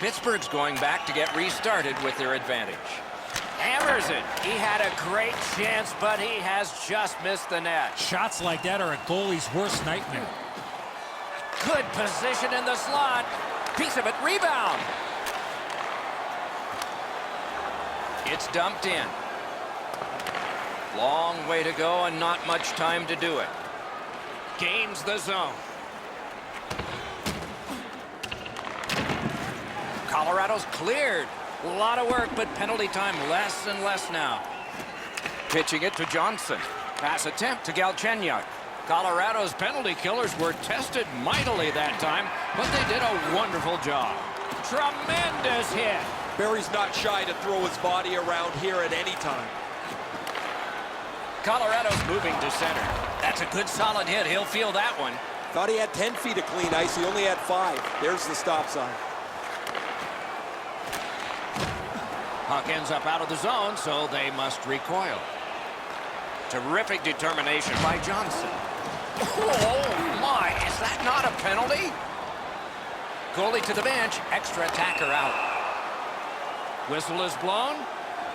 Pittsburgh's going back to get restarted with their advantage. Hammers it. He had a great chance, but he has just missed the net. Shots like that are a goalie's worst nightmare. Good position in the slot. Piece of it. Rebound. It's dumped in. Long way to go and not much time to do it. Gains the zone. Colorado's cleared. A lot of work, but penalty time less and less now. Pitching it to Johnson. Pass attempt to Galchenyuk. Colorado's penalty killers were tested mightily that time, but they did a wonderful job. Tremendous hit. Barry's not shy to throw his body around here at any time. Colorado's moving to center. That's a good solid hit. He'll feel that one. Thought he had 10 feet of clean ice. He only had 5. There's the stop sign. Puck ends up out of the zone, so they must recoil. Terrific determination by Johnson. Oh, my. Is that not a penalty? Goalie to the bench. Extra attacker out. Whistle is blown,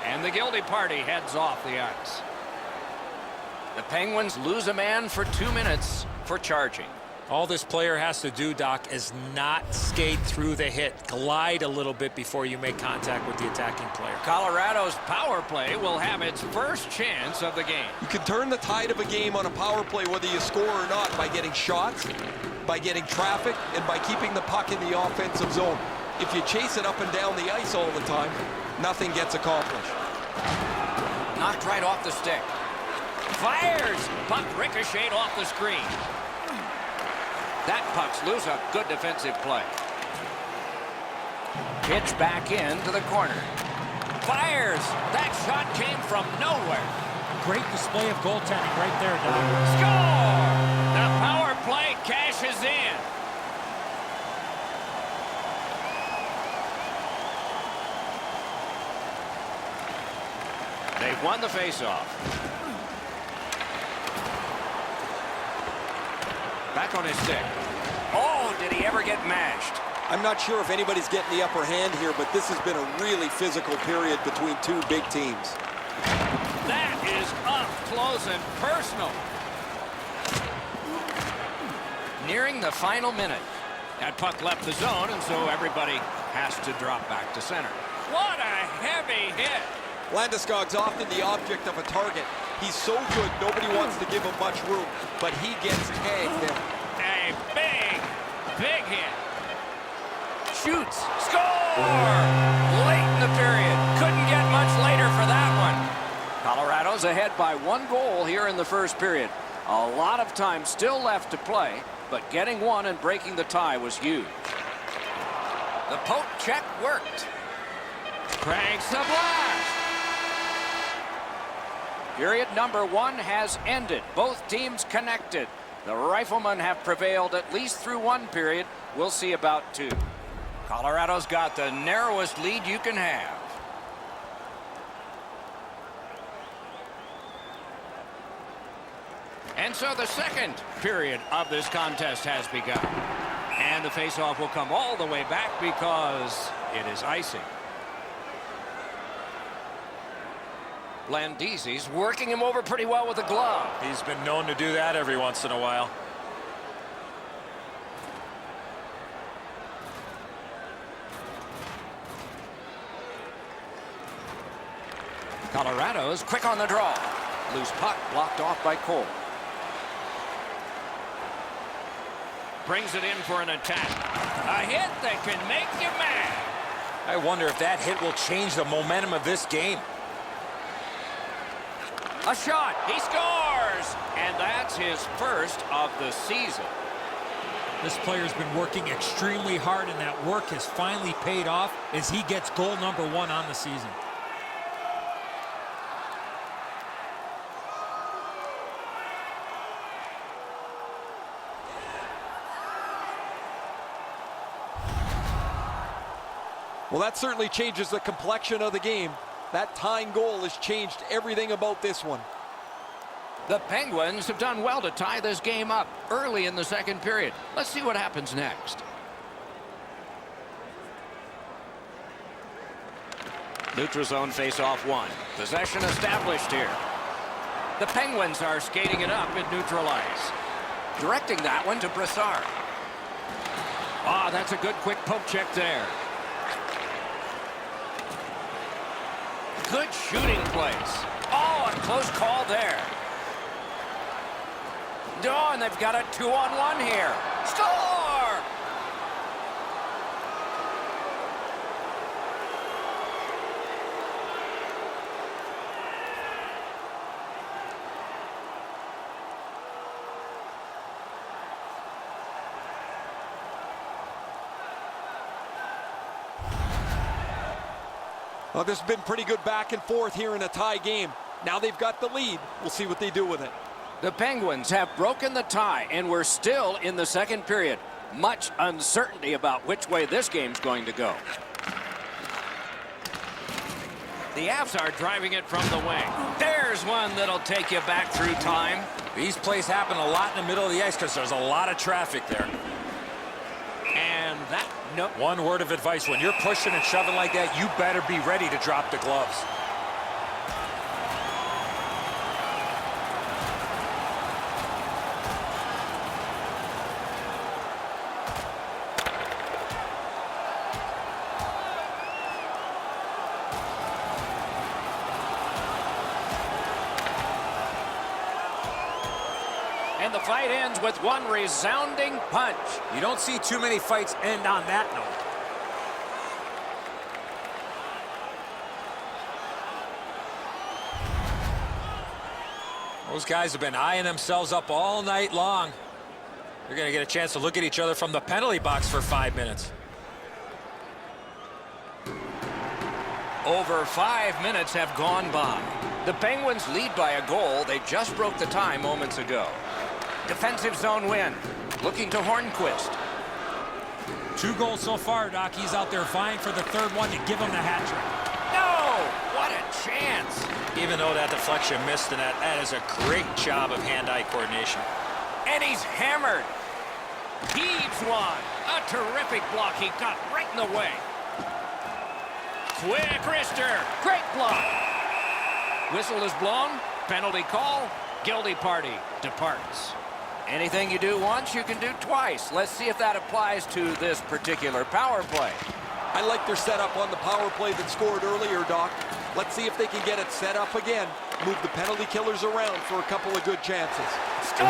and the guilty party heads off the ice. The Penguins lose a man for 2 minutes for charging. All this player has to do, Doc, is not skate through the hit. Glide a little bit before you make contact with the attacking player. Colorado's power play will have its first chance of the game. You can turn the tide of a game on a power play whether you score or not by getting shots, by getting traffic, and by keeping the puck in the offensive zone. If you chase it up and down the ice all the time, nothing gets accomplished. Knocked right off the stick. Fires! Puck ricocheted off the screen. That puck's loose. A good defensive play. Pitch back into the corner. Fires! That shot came from nowhere. Great display of goaltending right there, Doc. Score! The power play cashes in. They've won the faceoff. Back on his stick. Oh, did he ever get mashed? I'm not sure if anybody's getting the upper hand here, but this has been a really physical period between two big teams. That is up close and personal. Nearing the final minute. That puck left the zone, and so everybody has to drop back to center. What a heavy hit. Landeskog's often the object of a target. He's so good, nobody wants to give him much room, but he gets tagged there. A big hit. Shoots. Score! Late in the period. Couldn't get much later for that one. Colorado's ahead by 1 goal here in the first period. A lot of time still left to play, but getting one and breaking the tie was huge. The poke check worked. Cranks the blast. Period number 1 has ended. Both teams connected. The Riflemen have prevailed at least through 1 period. We'll see about 2. Colorado's got the narrowest lead you can have. And so the second period of this contest has begun. And the faceoff will come all the way back because it is icing. Landisi's working him over pretty well with a glove. He's been known to do that every once in a while. Colorado's quick on the draw. Loose puck blocked off by Cole. Brings it in for an attack. A hit that can make you mad. I wonder if that hit will change the momentum of this game. A shot. He scores. And that's his first of the season. This player's been working extremely hard, and that work has finally paid off as he gets goal number 1 on the season. Well, that certainly changes the complexion of the game. That tying goal has changed everything about this one. The Penguins have done well to tie this game up early in the second period. Let's see what happens next. Neutral zone face-off one. Possession established here. The Penguins are skating it up at neutral ice. Directing that one to Brassard. Ah, that's a good quick poke check there. Good shooting place. Oh, a close call there. Oh, and they've got a 2-on-1 here. Score! Well, this has been pretty good back and forth here in a tie game. Now they've got the lead. We'll see what they do with it. The Penguins have broken the tie, and we're still in the second period. Much uncertainty about which way this game's going to go. The Avs are driving it from the wing. There's one that'll take you back through time. These plays happen a lot in the middle of the ice because there's a lot of traffic there. And that, nope. One word of advice, when you're pushing and shoving like that, you better be ready to drop the gloves. And the fight ends with one resounding punch. You don't see too many fights end on that note. Those guys have been eyeing themselves up all night long. They're going to get a chance to look at each other from the penalty box for 5 minutes. Over 5 minutes have gone by. The Penguins lead by a goal. They just broke the tie moments ago. Defensive zone win. Looking to Hornquist. 2 goals so far, Doc. He's out there vying for the third one to give him the hat trick. No! What a chance! Even though that deflection missed, and that is a great job of hand-eye coordination. And he's hammered. Heaves one. A terrific block he got right in the way. Quick wrister. Great block. Whistle is blown. Penalty call. Guilty party departs. Anything you do once, you can do twice. Let's see if that applies to this particular power play. I like their setup on the power play that scored earlier, Doc. Let's see if they can get it set up again. Move the penalty killers around for a couple of good chances. Score!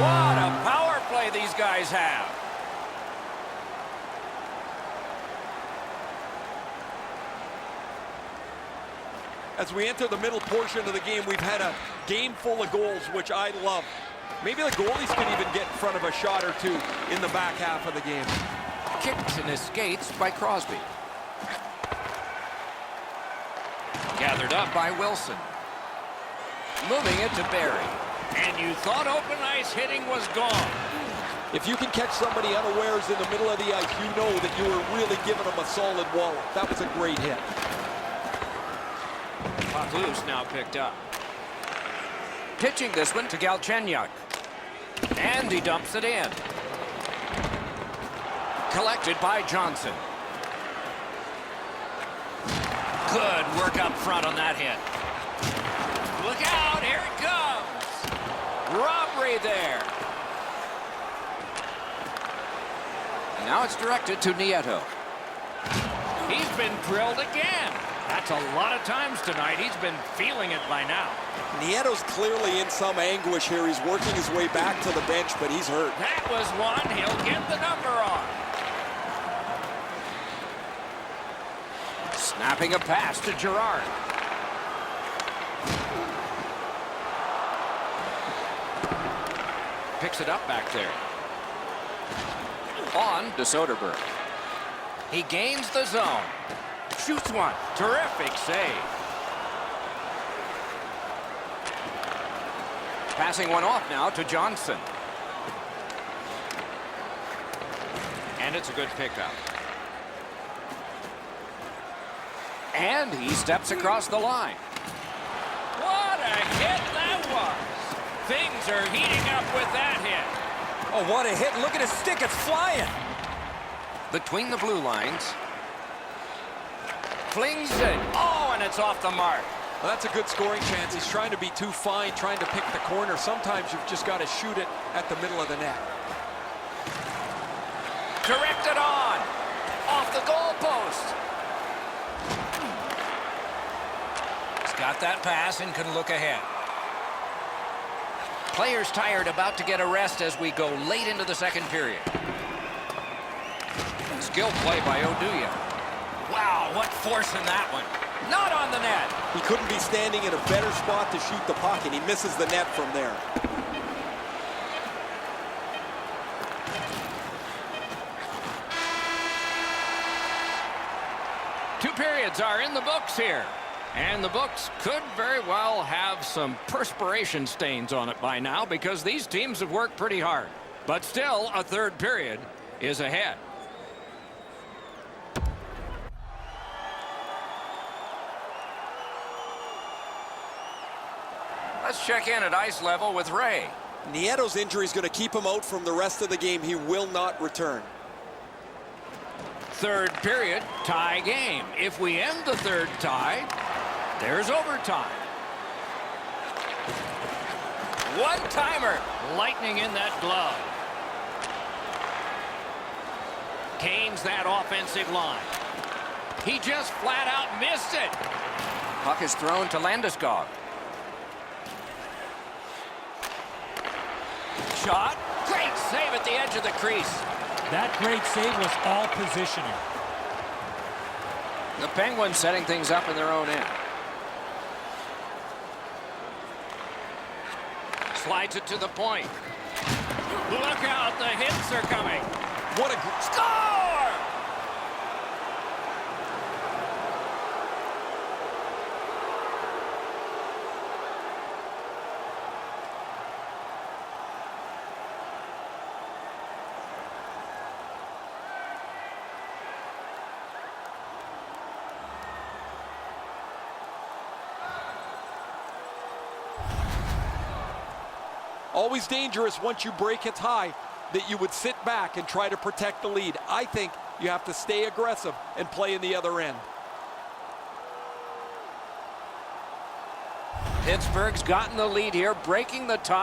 What a power play these guys have. As we enter the middle portion of the game, we've had a game full of goals, which I love. Maybe the goalies can even get in front of a shot or two in the back half of the game. Kicked and escapes by Crosby. Gathered up by Wilson. Moving it to Barry. And you thought open ice hitting was gone. If you can catch somebody unawares in the middle of the ice, you know that you are really giving them a solid wallop. That was a great hit. Puck loose now picked up. Pitching this one to Galchenyuk. And he dumps it in. Collected by Johnson. Good work up front on that hit. Look out, here it comes. Robbery there. Now it's directed to Nieto. He's been drilled again. That's a lot of times tonight. He's been feeling it by now. Nieto's clearly in some anguish here. He's working his way back to the bench, but he's hurt. That was one. He'll get the number on. Snapping a pass to Girard. Picks it up back there. On to Soderberg. He gains the zone. Shoots one. Terrific save. Passing one off now to Johnson. And it's a good pickup. And he steps across the line. What a hit that was. Things are heating up with that hit. Oh, what a hit. Look at his stick. It's flying. Between the blue lines. flings it. Oh, and it's off the mark. Well, that's a good scoring chance. He's trying to be too fine, trying to pick the corner. Sometimes you've just got to shoot it at the middle of the net. Directed on. Off the goalpost. He's got that pass and can look ahead. Players tired, about to get a rest as we go late into the second period. Skill play by Oduya. Wow, what force in that one. Not on the net. He couldn't be standing in a better spot to shoot the puck, and he misses the net from there. Two periods are in the books here. And the books could very well have some perspiration stains on it by now because these teams have worked pretty hard. But still, a third period is ahead. Let's check in at ice level with Ray. Nieto's injury is going to keep him out from the rest of the game. He will not return. Third period, tie game. If we end the third tie, there's overtime. One-timer. Lightning in that glove. Canes that offensive line. He just flat out missed it. Puck is thrown to Landeskog. Shot. Great save at the edge of the crease. That great save was all positioning. The Penguins setting things up in their own end. Slides it to the point. Look out, the hits are coming. What a Score! Always dangerous once you break it high that you would sit back and try to protect the lead. I think you have to stay aggressive and play in the other end. Pittsburgh's gotten the lead here, breaking the tie.